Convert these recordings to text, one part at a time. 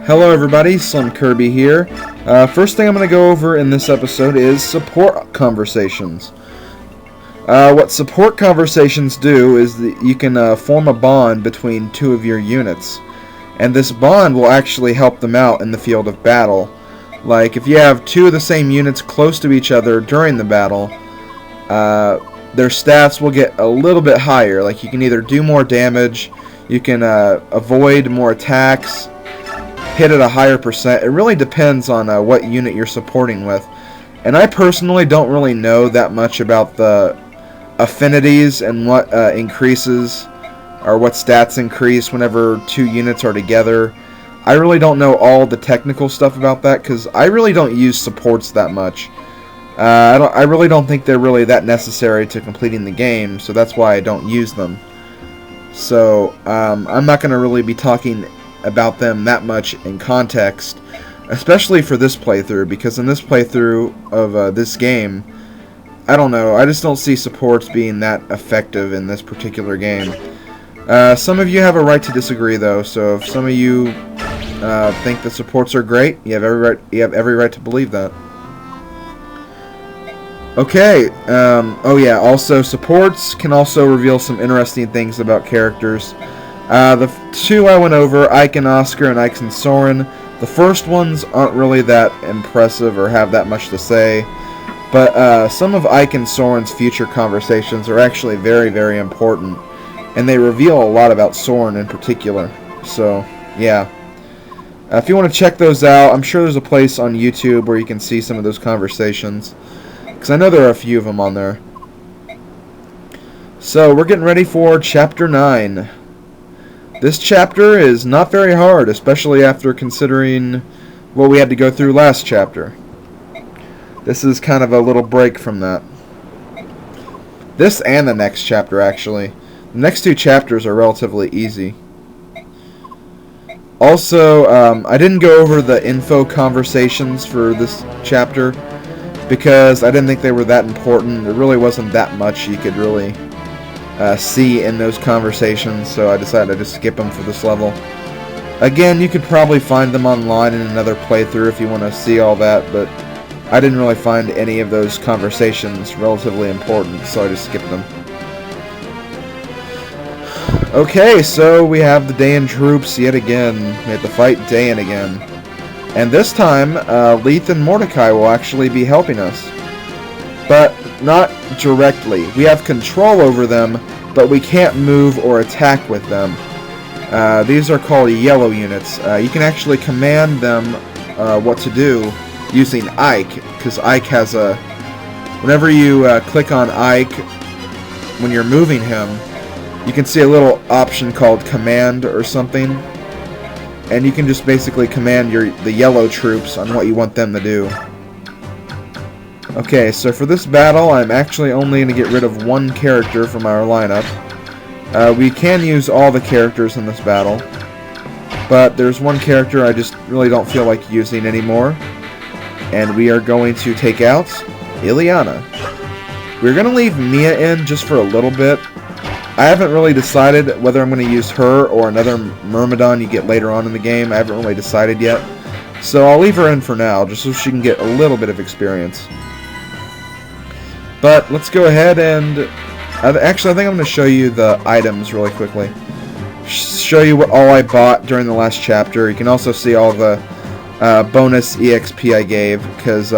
Hello everybody, SlimKirby here. First thing I'm going to go over in this episode is support conversations. What support conversations do is that you can form a bond between two of your units. And this bond will actually help them out in the field of battle. Like, if you have two of the same units close to each other during the battle, their stats will get a little bit higher. Like, you can either do more damage, you can avoid more attacks, hit at a higher percent. It really depends on what unit you're supporting with. And I personally don't really know that much about the affinities and what increases or what stats increase whenever two units are together. I really don't know all the technical stuff about that because I really don't use supports that much. I really don't think they're really that necessary to completing the game, so that's why I don't use them. So I'm not going to really be talking about them that much in context, especially for this playthrough, because in this playthrough of this game, I don't know, I just don't see supports being that effective in this particular game. Some of you have a right to disagree though, so if some of you think the supports are great, you have every right to believe that. Okay, oh yeah, also supports can also reveal some interesting things about characters. The two I went over, Ike and Oscar and Ike and Soren, the first ones aren't really that impressive or have that much to say, but some of Ike and Soren's future conversations are actually very, very important, and they reveal a lot about Soren in particular. So, yeah. If you want to check those out, I'm sure there's a place on YouTube where you can see some of those conversations, because I know there are a few of them on there. So, we're getting ready for Chapter 9. This chapter is not very hard, especially after considering what we had to go through last chapter. This is kind of a little break from that. This and the next chapter, actually. The next two chapters are relatively easy. Also, I didn't go over the info conversations for this chapter because I didn't think they were that important. There really wasn't that much you could really see in those conversations, so I decided to just skip them for this level. Again, you could probably find them online in another playthrough if you want to see all that, but I didn't really find any of those conversations relatively important, so I just skipped them. Okay, so we have the Daein troops yet again. We have to fight Daein again. And this time, Leith and Mordecai will actually be helping us. But not directly. We have control over them, but we can't move or attack with them. These are called yellow units. You can actually command them what to do using Ike, because Ike has a... Whenever you click on Ike, when you're moving him, you can see a little option called command or something, and you can just basically command the yellow troops on what you want them to do. Okay, so for this battle, I'm actually only going to get rid of one character from our lineup. We can use all the characters in this battle, but there's one character I just really don't feel like using anymore, and we are going to take out Ileana. We're going to leave Mia in just for a little bit. I haven't really decided whether I'm going to use her or another Myrmidon you get later on in the game. I haven't really decided yet, so I'll leave her in for now, just so she can get a little bit of experience. But let's go ahead and... Actually, I think I'm going to show you the items really quickly. Show you what all I bought during the last chapter. You can also see all the bonus EXP I gave, because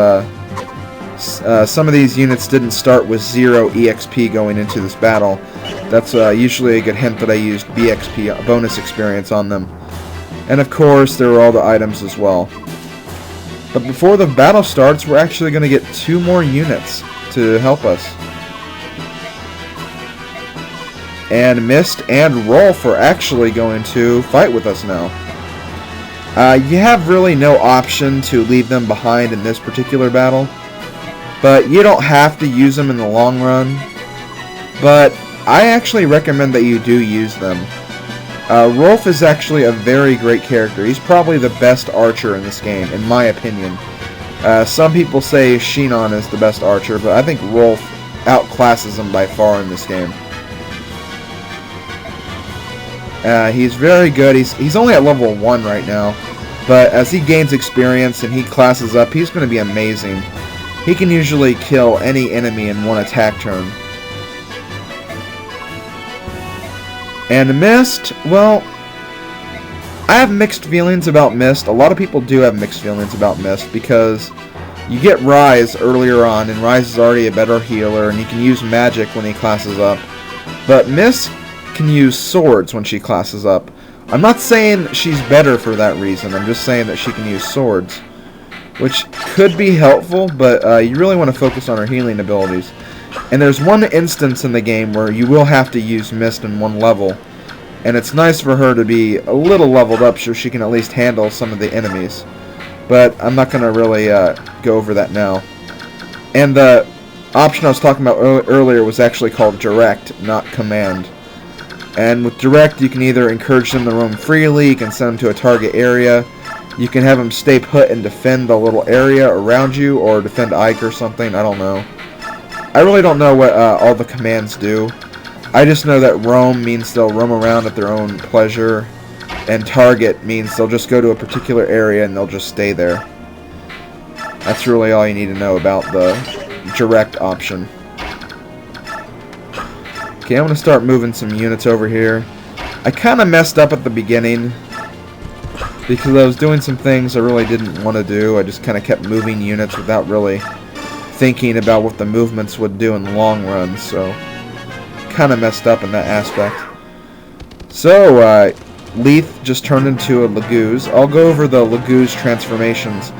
some of these units didn't start with 0 EXP going into this battle. That's usually a good hint that I used BXP, bonus experience, on them. And of course, there were all the items as well. But before the battle starts, we're actually going to get 2 more units to help us. And Mist and Rolf are actually going to fight with us now. You have really no option to leave them behind in this particular battle, but you don't have to use them in the long run. But I actually recommend that you do use them. Rolf is actually a very great character. He's probably the best archer in this game, in my opinion. Some people say Shinon is the best archer, but I think Rolf outclasses him by far in this game. He's very good. He's only at level 1 right now, But as he gains experience and he classes up, he's going to be amazing. He can usually kill any enemy in one attack turn. And Mist, well, I have mixed feelings about Mist. A lot of people do have mixed feelings about Mist because you get Rise earlier on, and Rise is already a better healer, and he can use magic when he classes up. But Mist can use swords when she classes up. I'm not saying she's better for that reason, I'm just saying that she can use swords, which could be helpful, but you really want to focus on her healing abilities. And there's one instance in the game where you will have to use Mist in one level, and it's nice for her to be a little leveled up so she can at least handle some of the enemies. But I'm not going to really go over that now. And the option I was talking about earlier was actually called Direct, not Command. And with Direct, you can either encourage them to roam freely, you can send them to a target area, you can have them stay put and defend the little area around you, or defend Ike or something, I don't know. I really don't know what all the commands do. I just know that roam means they'll roam around at their own pleasure, and target means they'll just go to a particular area and they'll just stay there. That's really all you need to know about the direct option. Okay, I'm going to start moving some units over here. I kind of messed up at the beginning because I was doing some things I really didn't want to do. I just kind of kept moving units without really thinking about what the movements would do in the long run, so kind of messed up in that aspect. So, Leith just turned into a Laguz. I'll go over the Laguz transformations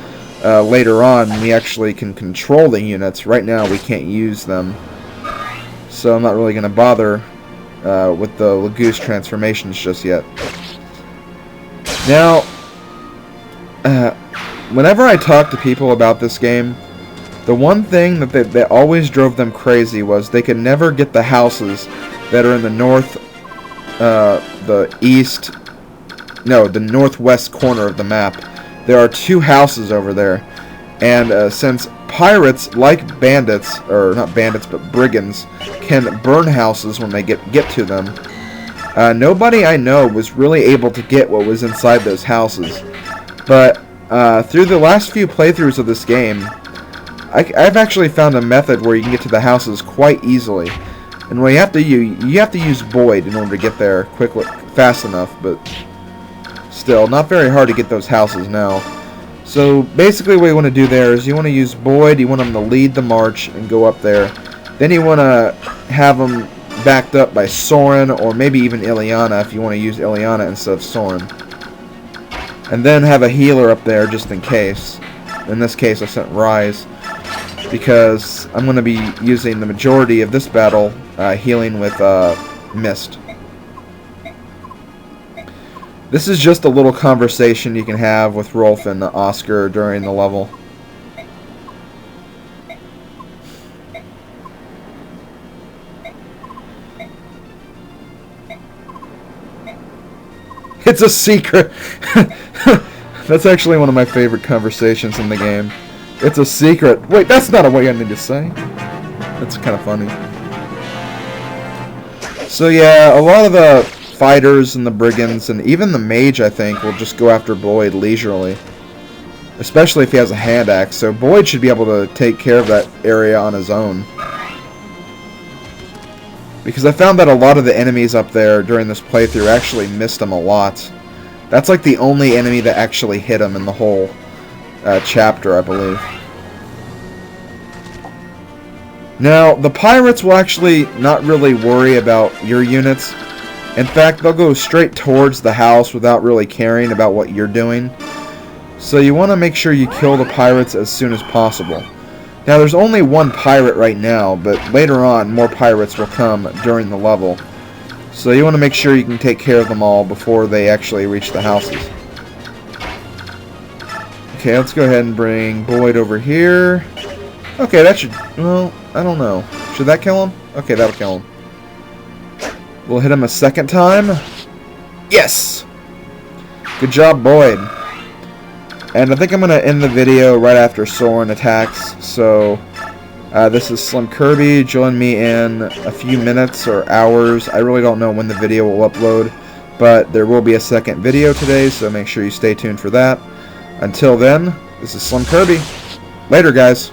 later on. We actually can control the units. Right now we can't use them. So I'm not really going to bother with the Laguz transformations just yet. Now, whenever I talk to people about this game, the one thing that always drove them crazy was they could never get the houses that are in the north, the east, no, the northwest corner of the map. There are two houses over there, and since pirates, like bandits, or not bandits, but brigands, can burn houses when they get to them, nobody I know was really able to get what was inside those houses. But through the last few playthroughs of this game, I've actually found a method where you can get to the houses quite easily. And what you have to use Boyd in order to get there fast enough, but still, not very hard to get those houses now. So basically what you want to do there is you want to use Boyd, you want him to lead the march and go up there. Then you want to have him backed up by Soren, or maybe even Ileana if you want to use Ileana instead of Soren. And then have a healer up there just in case. In this case I sent Rise, because I'm going to be using the majority of this battle healing with Mist. This is just a little conversation you can have with Rolf and Oscar during the level. It's a secret! That's actually one of my favorite conversations in the game. It's a secret. Wait, that's not a way I need to say. That's kind of funny. So yeah, a lot of the fighters and the brigands, and even the mage, I think, will just go after Boyd leisurely. Especially if he has a hand axe, so Boyd should be able to take care of that area on his own. Because I found that a lot of the enemies up there during this playthrough actually missed him a lot. That's like the only enemy that actually hit him in the whole chapter, I believe. Now, the pirates will actually not really worry about your units. In fact, they'll go straight towards the house without really caring about what you're doing. So you want to make sure you kill the pirates as soon as possible. Now, there's only one pirate right now, but later on, more pirates will come during the level. So you want to make sure you can take care of them all before they actually reach the houses. Okay, let's go ahead and bring Boyd over here. Okay, that should... well, I don't know. Should that kill him? Okay, that'll kill him. We'll hit him a second time. Yes! Good job, Boyd. And I think I'm going to end the video right after Soren attacks. So, this is SlimKirby. Join me in a few minutes or hours. I really don't know when the video will upload, but there will be a second video today, so make sure you stay tuned for that. Until then, this is SlimKirby. Later, guys.